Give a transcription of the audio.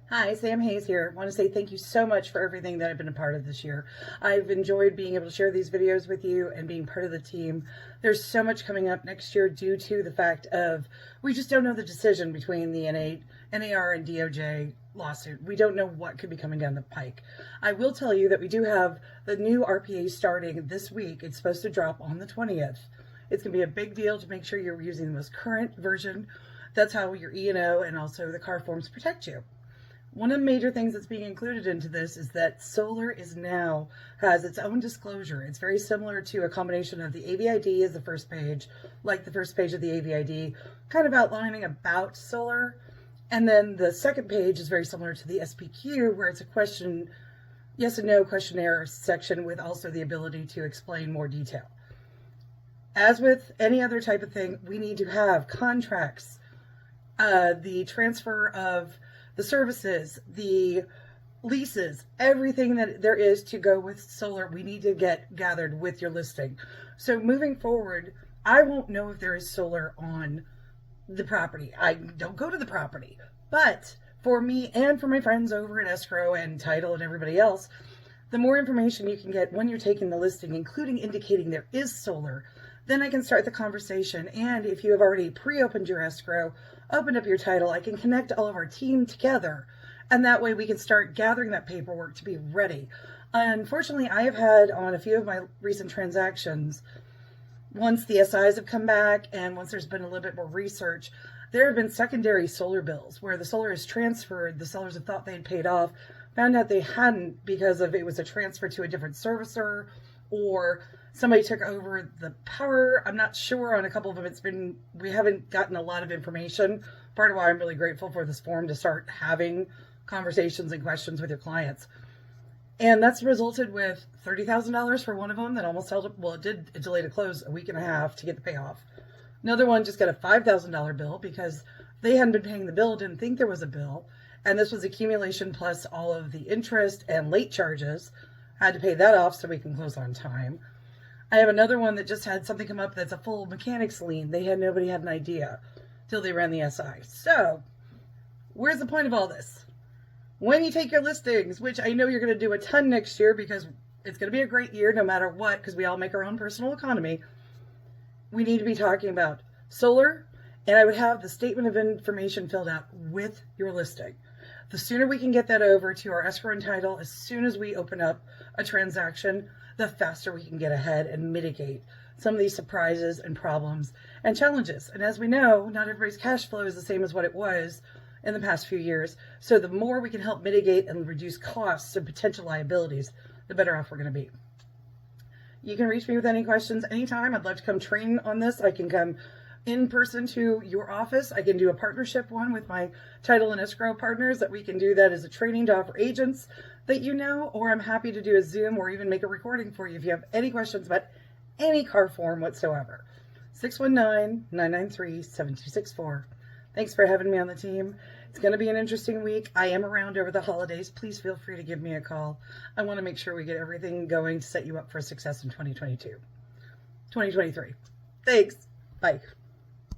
Hi, Sam Hayes here. I want to say thank you so much for everything that I've been a part of this year. I've enjoyed being able to share these videos with you and being part of the team. There's so much coming up next year due to the fact of we just don't know the decision between the NAR and DOJ lawsuit. We don't know what could be coming down the pike. I will tell you that we do have the new RPA starting this week. It's supposed to drop on the 20th. It's going to be a big deal to make sure you're using the most current version. That's how your E&O and also the car forms protect you. One of the major things that's being included into this is that solar has its own disclosure. It's very similar to a combination of the AVID as the first page, like the first page of the AVID, kind of outlining about solar. And then the second page is very similar to the SPQ, where it's a yes and no questionnaire section with also the ability to explain more detail. As with any other type of thing, we need to have contracts, the transfer of the services, the leases, everything that there is to go with solar, we need to get gathered with your listing. So moving forward, I won't know if there is solar on the property. I don't go to the property. But for me and for my friends over at escrow and title and everybody else, the more information you can get when you're taking the listing, including indicating there is solar, then I can start the conversation. And if you have already pre-opened your escrow, opened up your title, I can connect all of our team together. And that way we can start gathering that paperwork to be ready. Unfortunately, I have had on a few of my recent transactions, once the SIs have come back and once there's been a little bit more research, there have been secondary solar bills where the solar is transferred. The sellers have thought they had paid off, found out they hadn't because of it was a transfer to a different servicer, or somebody took over the power. I'm not sure on a couple of them. We haven't gotten a lot of information. Part of why I'm really grateful for this forum to start having conversations and questions with your clients. And that's resulted with $30,000 for one of them that almost held up. Well, it delayed a close a week and a half to get the payoff. Another one just got a $5,000 bill because they hadn't been paying the bill, didn't think there was a bill. And this was accumulation plus all of the interest and late charges. Had to pay that off so we can close on time. I have another one that just had something come up that's a full mechanics lien. Nobody had an idea till they ran the SI. So where's the point of all this? When you take your listings, which I know you're going to do a ton next year because it's going to be a great year no matter what, because we all make our own personal economy, we need to be talking about solar, and I would have the statement of information filled out with your listing. The sooner we can get that over to our escrow and title, as soon as we open up a transaction, the faster we can get ahead and mitigate some of these surprises and problems and challenges. And as we know, not everybody's cash flow is the same as what it was in the past few years. So the more we can help mitigate and reduce costs and potential liabilities, the better off we're going to be. You can reach me with any questions anytime. I'd love to come train on this. I can come in person to your office. I can do a partnership one with my title and escrow partners that we can do that as a training to offer agents that you know, or I'm happy to do a Zoom or even make a recording for you if you have any questions about any car form whatsoever. 619-993-7264. Thanks for having me on the team. It's going to be an interesting week. I am around over the holidays. Please feel free to give me a call. I want to make sure we get everything going to set you up for success in 2023. Thanks. Bye.